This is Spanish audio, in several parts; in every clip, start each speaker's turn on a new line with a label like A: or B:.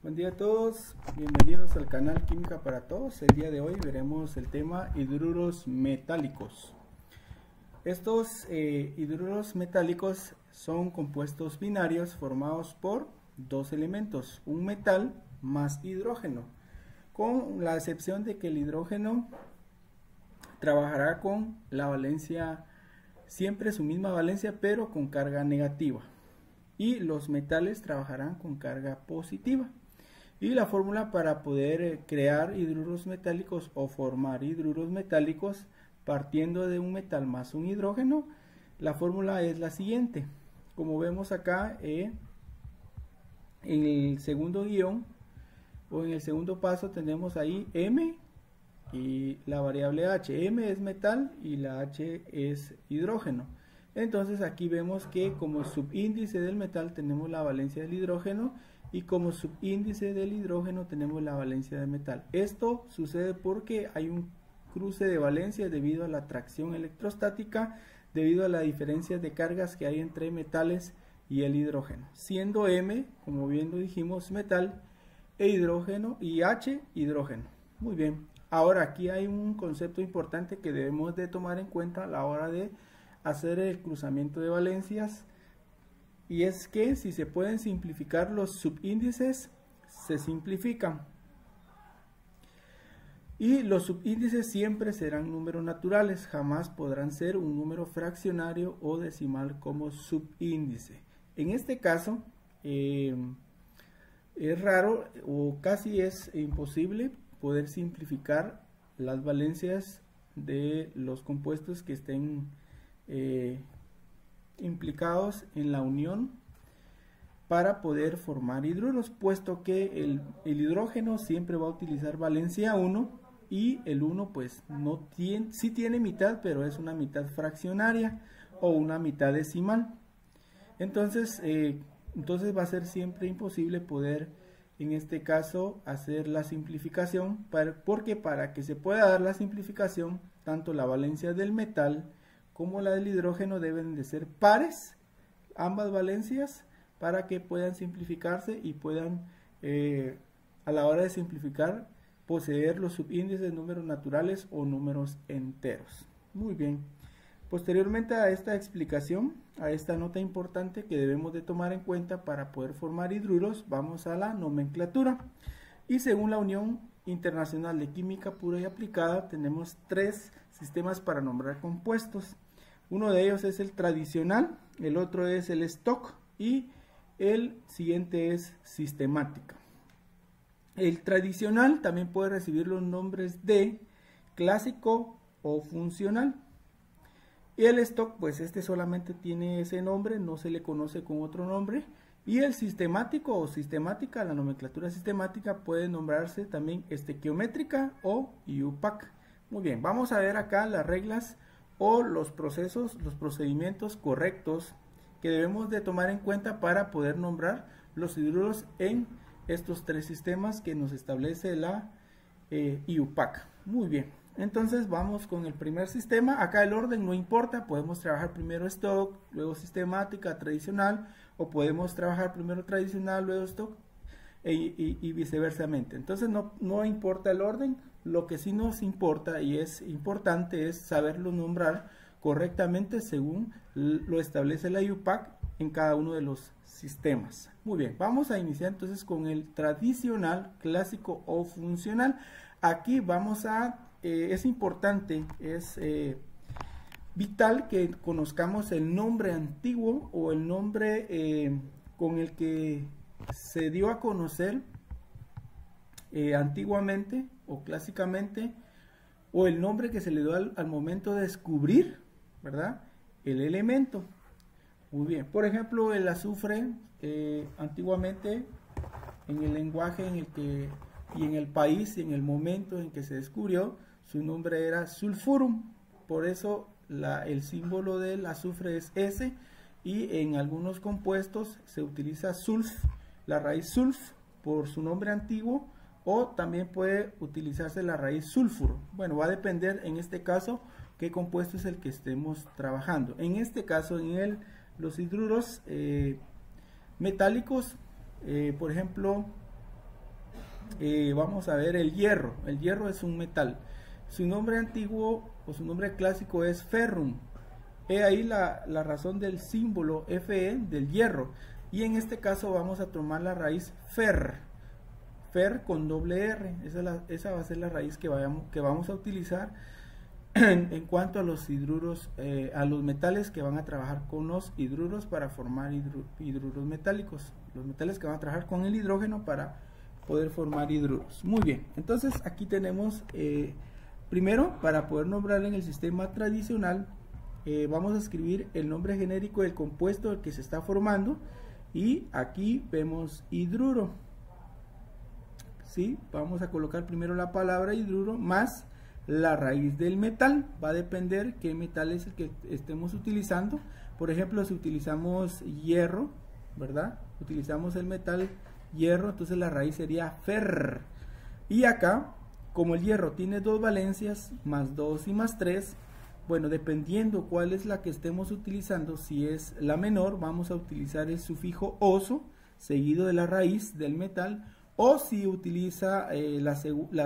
A: Buen día a todos, bienvenidos al canal Química para Todos. El día de hoy veremos el tema hidruros metálicos. Estos hidruros metálicos son compuestos binarios formados por dos elementos, un metal más hidrógeno, con la excepción de que el hidrógeno trabajará con la valencia, siempre su misma valencia, pero con carga negativa, y los metales trabajarán con carga positiva. Y la fórmula para poder crear hidruros metálicos o formar hidruros metálicos partiendo de un metal más un hidrógeno, la fórmula es la siguiente. Como vemos acá en el segundo guión o en el segundo paso tenemos ahí M y la variable H. M es metal y la H es hidrógeno. Entonces aquí vemos que como subíndice del metal tenemos la valencia del hidrógeno y como subíndice del hidrógeno tenemos la valencia del metal. Esto sucede porque hay un cruce de valencias debido a la atracción electrostática, debido a la diferencia de cargas que hay entre metales y el hidrógeno, siendo M, como bien lo dijimos, metal e hidrógeno, y H hidrógeno. Muy bien, ahora aquí hay un concepto importante que debemos de tomar en cuenta a la hora de hacer el cruzamiento de valencias, y es que si se pueden simplificar los subíndices, se simplifican. Y los subíndices siempre serán números naturales, jamás podrán ser un número fraccionario o decimal como subíndice. En este caso, es raro o casi es imposible poder simplificar las valencias de los compuestos que estén implicados en la unión para poder formar hidruros, puesto que el hidrógeno siempre va a utilizar valencia 1 y el 1 pues no tiene, sí tiene mitad, pero es una mitad fraccionaria o una mitad decimal. Entonces va a ser siempre imposible poder en este caso hacer la simplificación, porque para que se pueda dar la simplificación, tanto la valencia del metal como la del hidrógeno deben de ser pares, ambas valencias, para que puedan simplificarse y puedan a la hora de simplificar poseer los subíndices números naturales o números enteros. Muy bien, posteriormente a esta explicación, a esta nota importante que debemos de tomar en cuenta para poder formar hidruros, vamos a la nomenclatura. Y según la Unión Internacional de Química Pura y Aplicada, tenemos tres sistemas para nombrar compuestos. Uno de ellos es el tradicional, el otro es el stock y el siguiente es sistemática. El tradicional también puede recibir los nombres de clásico o funcional. Y el stock, pues este solamente tiene ese nombre, no se le conoce con otro nombre. Y el sistemático o sistemática, la nomenclatura sistemática puede nombrarse también estequiométrica o IUPAC. Muy bien, vamos a ver acá las reglas o los procesos, los procedimientos correctos que debemos de tomar en cuenta para poder nombrar los hidruros en estos tres sistemas que nos establece la IUPAC. Muy bien, entonces vamos con el primer sistema. Acá el orden no importa, podemos trabajar primero stock, luego sistemática, tradicional, o podemos trabajar primero tradicional, luego stock y viceversamente. Entonces no importa el orden, lo que sí nos importa y es importante es saberlo nombrar correctamente según lo establece la IUPAC en cada uno de los sistemas. Muy bien, vamos a iniciar entonces con el tradicional, clásico o funcional. Aquí vamos a, es importante, es vital que conozcamos el nombre antiguo o el nombre con el que se dio a conocer antiguamente o clásicamente, o el nombre que se le dio al momento de descubrir, ¿verdad?, el elemento. Muy bien, por ejemplo, el azufre, antiguamente en el lenguaje en el que y en el país y en el momento en que se descubrió, su nombre era sulfurum. Por eso el símbolo del azufre es S, y en algunos compuestos se utiliza sulf, la raíz sulf por su nombre antiguo, o también puede utilizarse la raíz sulfuro. Bueno, va a depender en este caso qué compuesto es el que estemos trabajando. En este caso, los hidruros metálicos, por ejemplo, vamos a ver el hierro. El hierro es un metal. Su nombre antiguo o su nombre clásico es ferrum. He ahí la razón del símbolo Fe del hierro. Y en este caso vamos a tomar la raíz fer. Fer con doble R. Esa va a ser la raíz que vamos a utilizar en cuanto a los hidruros, a los metales que van a trabajar con los hidruros para formar hidruros metálicos. Los metales que van a trabajar con el hidrógeno para poder formar hidruros. Muy bien, entonces aquí tenemos, primero, para poder nombrar en el sistema tradicional, vamos a escribir el nombre genérico del compuesto que se está formando, y aquí vemos hidruro. ¿Sí? Vamos a colocar primero la palabra hidruro más la raíz del metal. Va a depender qué metal es el que estemos utilizando. Por ejemplo, si utilizamos hierro, ¿verdad? Utilizamos el metal hierro, entonces la raíz sería fer. Y acá, como el hierro tiene dos valencias, más 2 y más 3, bueno, dependiendo cuál es la que estemos utilizando, si es la menor, vamos a utilizar el sufijo oso, seguido de la raíz del metal, o si utiliza la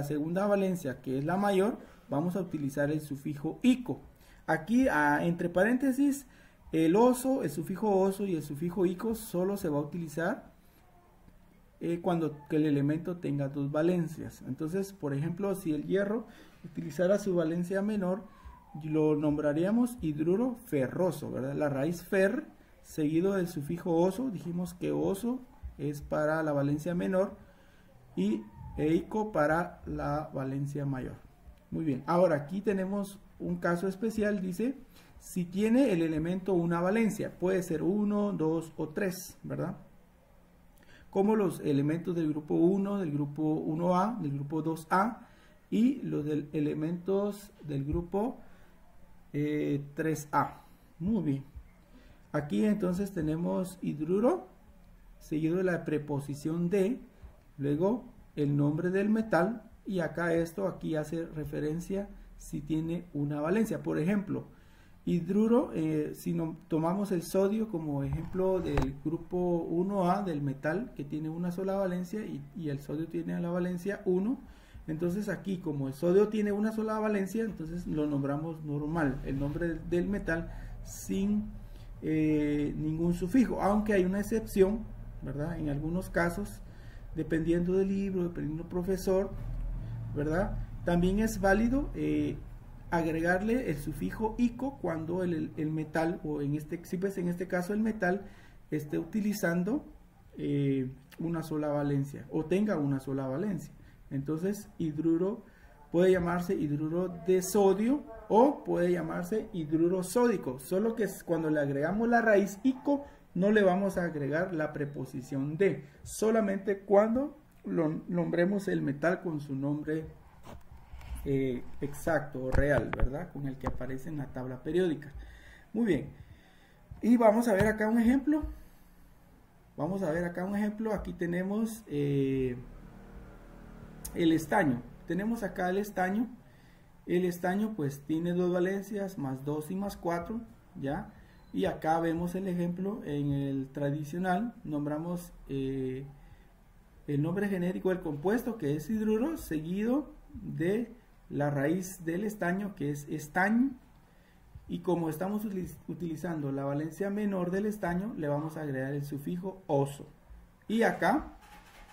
A: segunda valencia, que es la mayor, vamos a utilizar el sufijo ico. Aquí, entre paréntesis, el sufijo oso y el sufijo ico solo se va a utilizar cuando el elemento tenga dos valencias. Entonces, por ejemplo, si el hierro utilizara su valencia menor, lo nombraríamos hidruro ferroso, ¿verdad? La raíz fer, seguido del sufijo oso. Dijimos que oso es para la valencia menor y eico para la valencia mayor. Muy bien, ahora aquí tenemos un caso especial. Dice, si tiene el elemento una valencia, puede ser 1, 2 o 3, ¿verdad? Como los elementos del grupo 1, del grupo 1A, del grupo 2A y los elementos del grupo 3A. Muy bien. Aquí entonces tenemos hidruro, seguido de la preposición de, luego el nombre del metal, y acá aquí hace referencia si tiene una valencia. Por ejemplo, hidruro, si tomamos el sodio como ejemplo del grupo 1A del metal, que tiene una sola valencia, y el sodio tiene la valencia 1, entonces aquí como el sodio tiene una sola valencia, entonces lo nombramos normal, el nombre del metal, sin ningún sufijo, aunque hay una excepción, ¿verdad? En algunos casos, dependiendo del libro, dependiendo del profesor, ¿verdad? También es válido agregarle el sufijo ico cuando el metal, o en este caso el metal, esté utilizando una sola valencia o tenga una sola valencia. Entonces hidruro puede llamarse hidruro de sodio o puede llamarse hidruro sódico, solo que cuando le agregamos la raíz ico no le vamos a agregar la preposición de, solamente cuando nombremos el metal con su nombre exacto o real, ¿verdad? Con el que aparece en la tabla periódica. Muy bien, y vamos a ver acá un ejemplo. Aquí tenemos el estaño. Tenemos acá el estaño. El estaño pues tiene dos valencias, más 2 y más 4, ¿ya? Y acá vemos el ejemplo en el tradicional. Nombramos el nombre genérico del compuesto, que es hidruro, seguido de la raíz del estaño, que es estaño, y como estamos utilizando la valencia menor del estaño, le vamos a agregar el sufijo oso. Y acá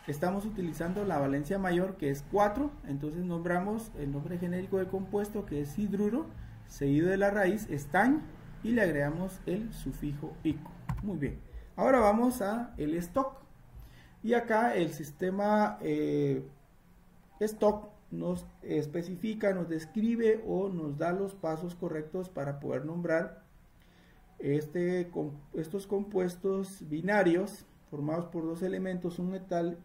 A: estamos utilizando la valencia mayor, que es 4, entonces nombramos el nombre genérico del compuesto, que es hidruro, seguido de la raíz estaño, y le agregamos el sufijo ico. Muy bien, ahora vamos a el stock. Y acá el sistema stock nos especifica, nos describe o nos da los pasos correctos para poder nombrar estos compuestos binarios formados por dos elementos, un metal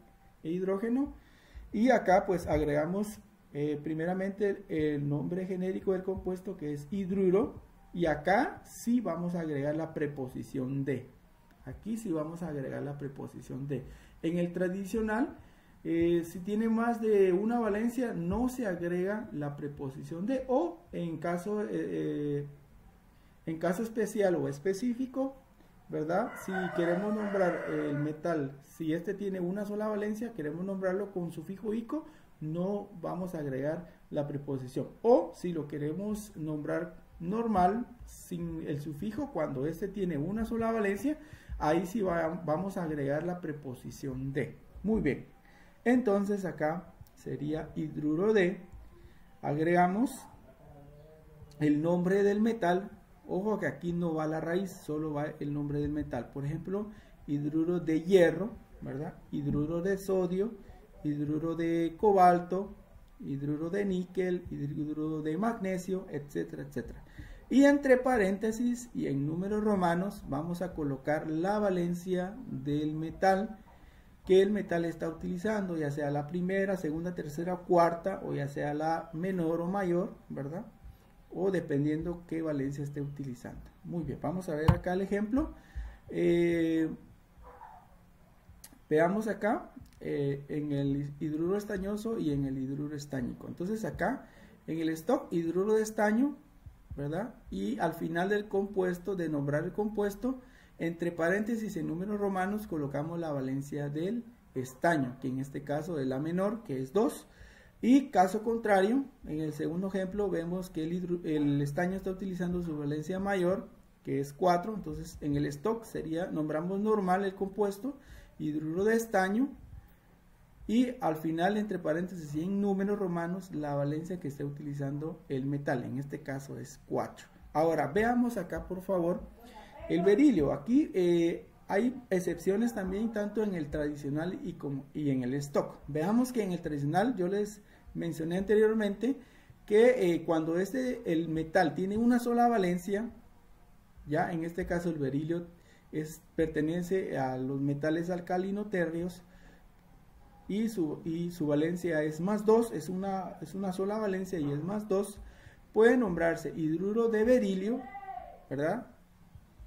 A: e hidrógeno. Y acá pues agregamos primeramente el nombre genérico del compuesto, que es hidruro, y acá sí vamos a agregar la preposición de. Aquí sí vamos a agregar la preposición de. En el tradicional, si tiene más de una valencia, no se agrega la preposición de, o en caso especial o específico, ¿verdad? Si queremos nombrar el metal, si este tiene una sola valencia, queremos nombrarlo con sufijo ico, no vamos a agregar la preposición. O si lo queremos nombrar normal, sin el sufijo, cuando este tiene una sola valencia, ahí sí vamos a agregar la preposición de. Muy bien. Entonces acá sería hidruro de, agregamos el nombre del metal. Ojo que aquí no va la raíz, solo va el nombre del metal. Por ejemplo, hidruro de hierro, ¿verdad? Hidruro de sodio, hidruro de cobalto, hidruro de níquel, hidruro de magnesio, etcétera, etcétera. Y entre paréntesis y en números romanos vamos a colocar la valencia del metal que el metal está utilizando, ya sea la primera, segunda, tercera, cuarta, o ya sea la menor o mayor, ¿verdad? O dependiendo qué valencia esté utilizando. Muy bien, vamos a ver acá el ejemplo. Veamos acá en el hidruro estañoso y en el hidruro estáñico. Entonces acá en el stock, hidruro de estaño, ¿verdad? Y al final del compuesto, de nombrar el compuesto, entre paréntesis en números romanos colocamos la valencia del estaño, que en este caso es la menor, que es 2. Y caso contrario, en el segundo ejemplo vemos que el estaño está utilizando su valencia mayor, que es 4. Entonces en el stock sería, nombramos normal el compuesto, hidruro de estaño, y al final entre paréntesis y en números romanos la valencia que está utilizando el metal, en este caso es 4. Ahora veamos acá por favor el berilio. Aquí hay excepciones también tanto en el tradicional y en el stock. Veamos que en el tradicional yo les mencioné anteriormente que cuando el metal tiene una sola valencia, ya en este caso el berilio pertenece a los metales alcalino-térreos y su valencia es más 2, es una sola valencia y es más 2, puede nombrarse hidruro de berilio, ¿verdad?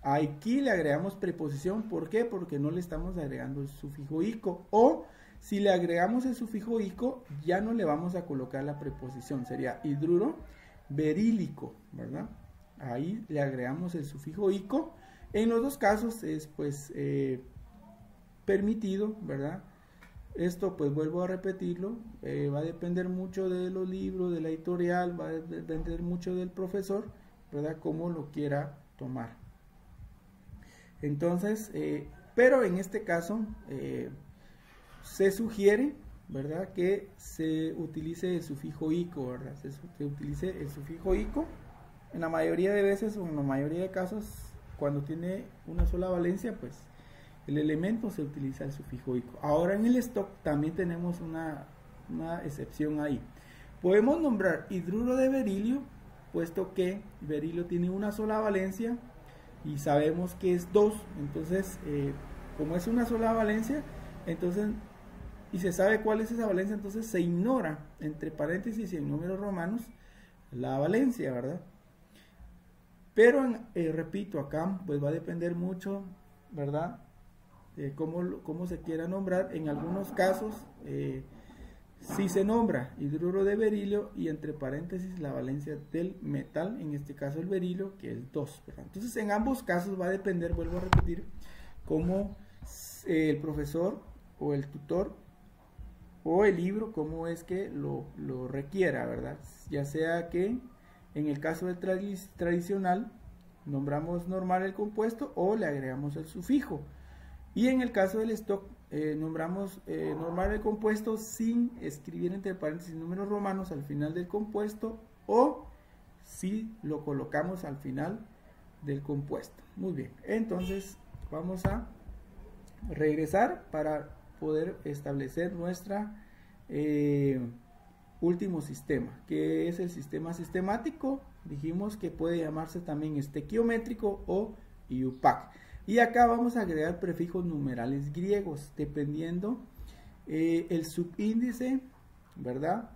A: Aquí le agregamos preposición, ¿por qué? Porque no le estamos agregando el sufijo ico, o si le agregamos el sufijo ico, ya no le vamos a colocar la preposición, sería hidruro berílico, ¿verdad? Ahí le agregamos el sufijo ico. En los dos casos es pues permitido, ¿verdad? Esto pues vuelvo a repetirlo, va a depender mucho de los libros, de la editorial, va a depender mucho del profesor, ¿verdad? Cómo lo quiera tomar. Entonces, pero en este caso se sugiere, ¿verdad? Que se utilice el sufijo ico, ¿verdad? Se utilice el sufijo ico en la mayoría de veces o en la mayoría de casos cuando tiene una sola valencia, pues el elemento se utiliza el sufijo ico. Ahora en el stock también tenemos una excepción ahí. Podemos nombrar hidruro de berilio, puesto que berilio tiene una sola valencia y sabemos que es 2, entonces como es una sola valencia, entonces y se sabe cuál es esa valencia, entonces se ignora entre paréntesis y en números romanos la valencia, ¿verdad? Pero repito, acá pues va a depender mucho, ¿verdad? Cómo se quiera nombrar. En algunos casos si se nombra hidruro de berilio y entre paréntesis la valencia del metal, en este caso el berilio, que es 2, ¿verdad? Entonces en ambos casos va a depender, vuelvo a repetir, cómo el profesor o el tutor o el libro, cómo es que lo requiera, ¿verdad? Ya sea que en el caso del tradicional nombramos normal el compuesto o le agregamos el sufijo, y en el caso del stock nombramos normal el compuesto sin escribir entre paréntesis números romanos al final del compuesto, o si lo colocamos al final del compuesto. Muy bien, entonces vamos a regresar para poder establecer nuestra último sistema, que es el sistema sistemático. Dijimos que puede llamarse también estequiométrico o IUPAC. Y acá vamos a agregar prefijos numerales griegos, dependiendo el subíndice, ¿verdad?,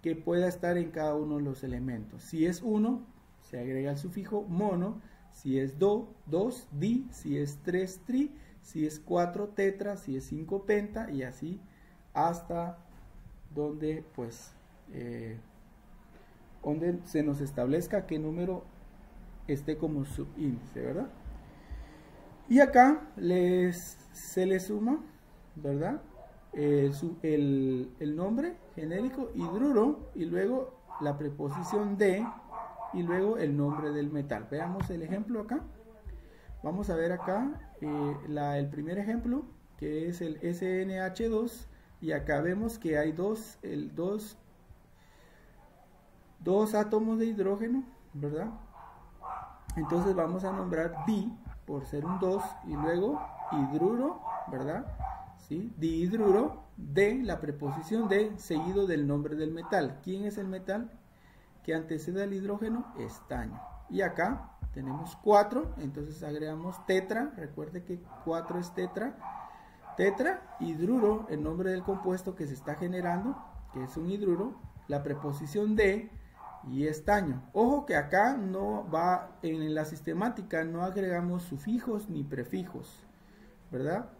A: que pueda estar en cada uno de los elementos. Si es 1, se agrega el sufijo mono. Si es 2, di. Si es 3, tri. Si es 4, tetra. Si es 5, penta. Y así hasta donde, pues, donde se nos establezca qué número esté como subíndice, ¿verdad? Y acá se le suma, ¿verdad? El nombre genérico hidruro y luego la preposición de y luego el nombre del metal. Veamos el ejemplo acá. Vamos a ver acá el primer ejemplo, que es el SNH2, y acá vemos que hay dos átomos de hidrógeno, ¿verdad? Entonces vamos a nombrar di por ser un 2 y luego hidruro, ¿verdad? ¿Sí? Dihidruro de la preposición de seguido del nombre del metal. ¿Quién es el metal que antecede al hidrógeno? Estaño. Y acá tenemos 4, entonces agregamos tetra. Recuerde que 4 es tetra. Tetra, hidruro, el nombre del compuesto que se está generando, que es un hidruro, la preposición de y estaño. Ojo que acá no va, en la sistemática no agregamos sufijos ni prefijos, ¿verdad?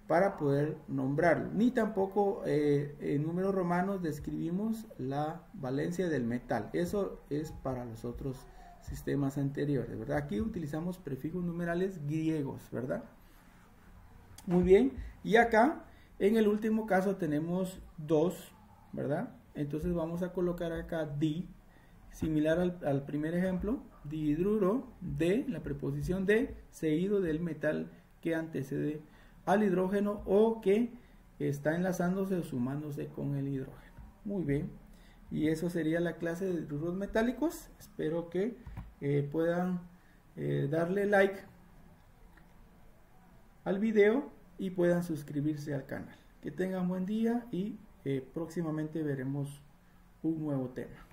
A: Para poder nombrarlo, ni tampoco en números romanos describimos la valencia del metal. Eso es para los otros sistemas anteriores, ¿verdad? Aquí utilizamos prefijos numerales griegos, ¿verdad? Muy bien, y acá en el último caso tenemos 2, ¿verdad? Entonces vamos a colocar acá di, similar al primer ejemplo, dihidruro de, la preposición de, seguido del metal que antecede al hidrógeno o que está enlazándose o sumándose con el hidrógeno. Muy bien, y eso sería la clase de hidruros metálicos. Espero que puedan darle like al video y puedan suscribirse al canal. Que tengan buen día y próximamente veremos un nuevo tema.